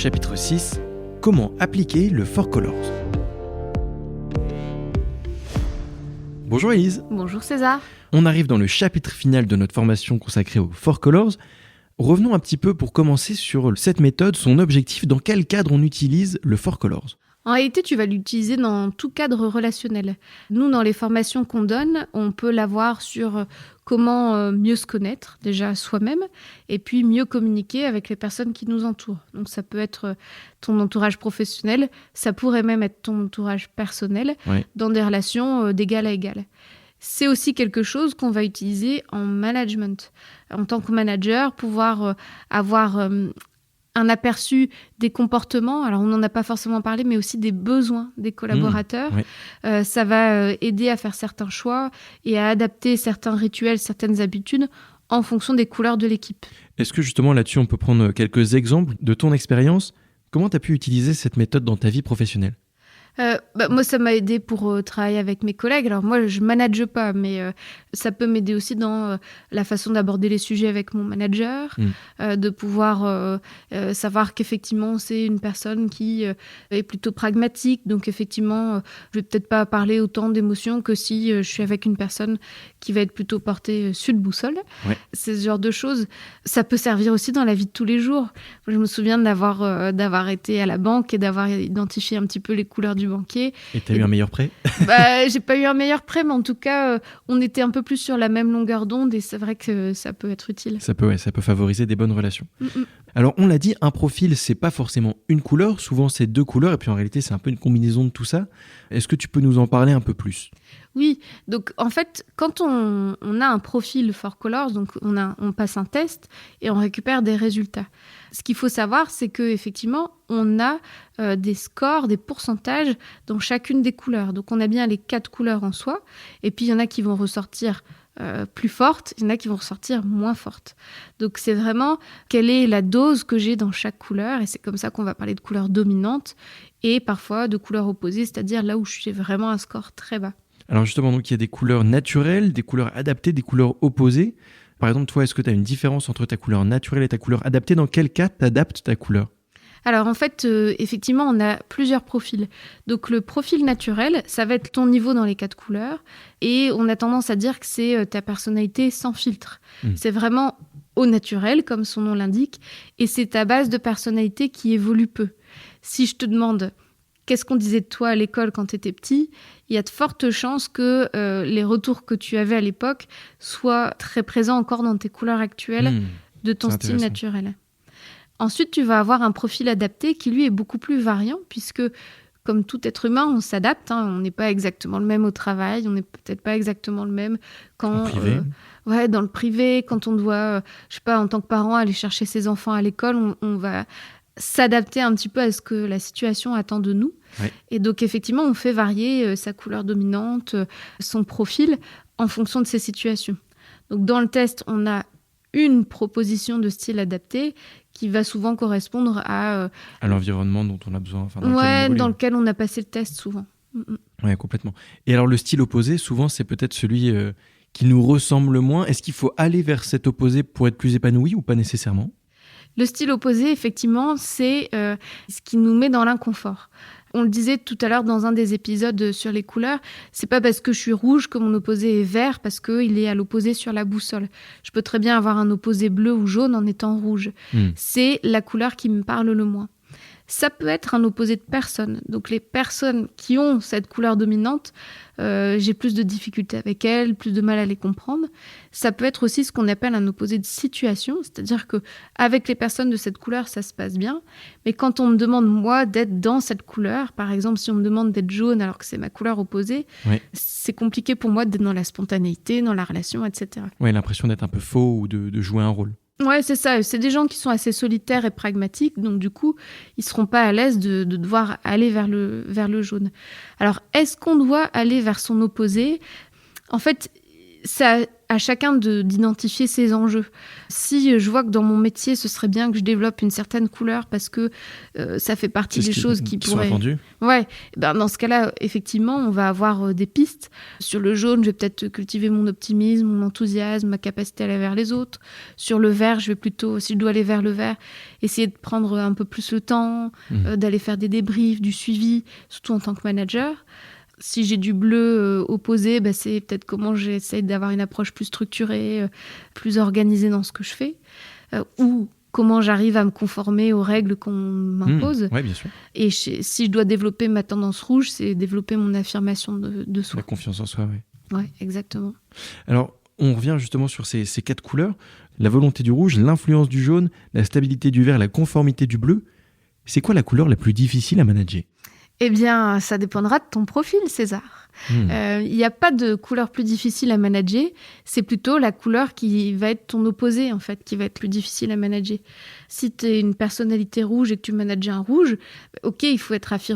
Chapitre 6. Comment appliquer le Four Colors. Bonjour Élise. Bonjour César. On arrive dans le chapitre final de notre formation consacrée au Four Colors. Revenons un petit peu pour commencer sur cette méthode, son objectif, dans quel cadre on utilise le Four Colors. En réalité, tu vas l'utiliser dans tout cadre relationnel. Nous, dans les formations qu'on donne, on peut l'avoir sur comment mieux se connaître, déjà soi-même, et puis mieux communiquer avec les personnes qui nous entourent. Donc ça peut être ton entourage professionnel, ça pourrait même être ton entourage personnel, dans des relations d'égal à égal. C'est aussi quelque chose qu'on va utiliser en management. En tant que manager, pouvoir avoir un aperçu des comportements, alors on n'en a pas forcément parlé, mais aussi des besoins des collaborateurs. Ça va aider à faire certains choix et à adapter certains rituels, certaines habitudes en fonction des couleurs de l'équipe. Est-ce que justement là-dessus, on peut prendre quelques exemples de ton expérience ? Comment tu as pu utiliser cette méthode dans ta vie professionnelle ? Moi, ça m'a aidé pour travailler avec mes collègues. Alors moi, je manage pas, mais ça peut m'aider aussi dans la façon d'aborder les sujets avec mon manager, de pouvoir savoir qu'effectivement, c'est une personne qui est plutôt pragmatique. Donc effectivement, je vais peut-être pas parler autant d'émotions que si je suis avec une personne qui va être plutôt portée sud-boussole. C'est ce genre de choses. Ça peut servir aussi dans la vie de tous les jours. Je me souviens d'avoir été à la banque et d'avoir identifié un petit peu les couleurs du banquier. Et tu as eu un meilleur prêt ? J'ai pas eu un meilleur prêt, mais en tout cas, on était un peu plus sur la même longueur d'onde et c'est vrai que ça peut être utile. Ça peut favoriser des bonnes relations. Alors, on l'a dit, un profil, c'est pas forcément une couleur. Souvent, c'est deux couleurs. Et puis, en réalité, c'est un peu une combinaison de tout ça. Est-ce que tu peux nous en parler un peu plus ? Oui, donc en fait, quand on a un profil Four Colors, donc on passe un test et on récupère des résultats. Ce qu'il faut savoir, c'est qu'effectivement, on a des scores, des pourcentages dans chacune des couleurs. Donc on a bien les 4 couleurs en soi, et puis il y en a qui vont ressortir plus fortes, il y en a qui vont ressortir moins fortes. Donc c'est vraiment quelle est la dose que j'ai dans chaque couleur, et c'est comme ça qu'on va parler de couleurs dominantes, et parfois de couleurs opposées, c'est-à-dire là où j'ai vraiment un score très bas. Alors justement, donc, il y a des couleurs naturelles, des couleurs adaptées, des couleurs opposées. Par exemple, toi, est-ce que tu as une différence entre ta couleur naturelle et ta couleur adaptée ? Dans quel cas tu adaptes ta couleur ? Alors en fait, effectivement, on a plusieurs profils. Donc le profil naturel, ça va être ton niveau dans les 4 couleurs. Et on a tendance à dire que c'est ta personnalité sans filtre. C'est vraiment au naturel, comme son nom l'indique. Et c'est ta base de personnalité qui évolue peu. Si je te demande... Qu'est-ce qu'on disait de toi à l'école quand tu étais petit ? Il y a de fortes chances que les retours que tu avais à l'époque soient très présents encore dans tes couleurs actuelles de ton style naturel. Ensuite, tu vas avoir un profil adapté qui, lui, est beaucoup plus variant puisque, comme tout être humain, on s'adapte. On n'est pas exactement le même au travail, on n'est peut-être pas exactement le même quand... dans le privé, quand on doit, en tant que parent, aller chercher ses enfants à l'école, on va... s'adapter un petit peu à ce que la situation attend de nous. Et donc, effectivement, on fait varier sa couleur dominante, son profil, en fonction de ces situations. Donc, dans le test, on a une proposition de style adapté qui va souvent correspondre à l'environnement dont on a besoin. Dans lequel on a passé le test, souvent. Oui, complètement. Et alors, le style opposé, souvent, c'est peut-être celui qui nous ressemble le moins. Est-ce qu'il faut aller vers cet opposé pour être plus épanoui ou pas nécessairement ? Le style opposé, effectivement, c'est ce qui nous met dans l'inconfort. On le disait tout à l'heure dans un des épisodes sur les couleurs, c'est pas parce que je suis rouge que mon opposé est vert, parce qu'il est à l'opposé sur la boussole. Je peux très bien avoir un opposé bleu ou jaune en étant rouge. C'est la couleur qui me parle le moins. Ça peut être un opposé de personne. Donc les personnes qui ont cette couleur dominante, j'ai plus de difficultés avec elles, plus de mal à les comprendre. Ça peut être aussi ce qu'on appelle un opposé de situation, c'est-à-dire qu'avec les personnes de cette couleur, ça se passe bien. Mais quand on me demande, moi, d'être dans cette couleur, par exemple, si on me demande d'être jaune alors que c'est ma couleur opposée, c'est compliqué pour moi d'être dans la spontanéité, dans la relation, etc. Oui, l'impression d'être un peu faux ou de jouer un rôle. Ouais, c'est ça. C'est des gens qui sont assez solitaires et pragmatiques, donc du coup, ils seront pas à l'aise de devoir aller vers le jaune. Alors, est-ce qu'on doit aller vers son opposé ? En fait, ça à chacun d'identifier ses enjeux. Si je vois que dans mon métier, ce serait bien que je développe une certaine couleur parce que ça fait partie des choses qui pourraient... sont attendues. Ouais, dans ce cas-là, effectivement, on va avoir des pistes. Sur le jaune, je vais peut-être cultiver mon optimisme, mon enthousiasme, ma capacité à aller vers les autres. Sur le vert, je vais plutôt, si je dois aller vers le vert, essayer de prendre un peu plus le temps, d'aller faire des débriefs, du suivi, surtout en tant que manager. Si j'ai du bleu opposé, c'est peut-être comment j'essaie d'avoir une approche plus structurée, plus organisée dans ce que je fais, ou comment j'arrive à me conformer aux règles qu'on m'impose. Oui, bien sûr. Et si je dois développer ma tendance rouge, c'est développer mon affirmation de soi. La confiance en soi, oui. Oui, exactement. Alors, on revient justement sur ces 4 couleurs. La volonté du rouge, l'influence du jaune, la stabilité du vert, la conformité du bleu. C'est quoi la couleur la plus difficile à manager ? Eh bien, ça dépendra de ton profil, César. Il n'y a pas de couleur plus difficile à manager. C'est plutôt la couleur qui va être ton opposé, en fait, qui va être plus difficile à manager. Si tu es une personnalité rouge et que tu manages un rouge, ok, il faut être affirmé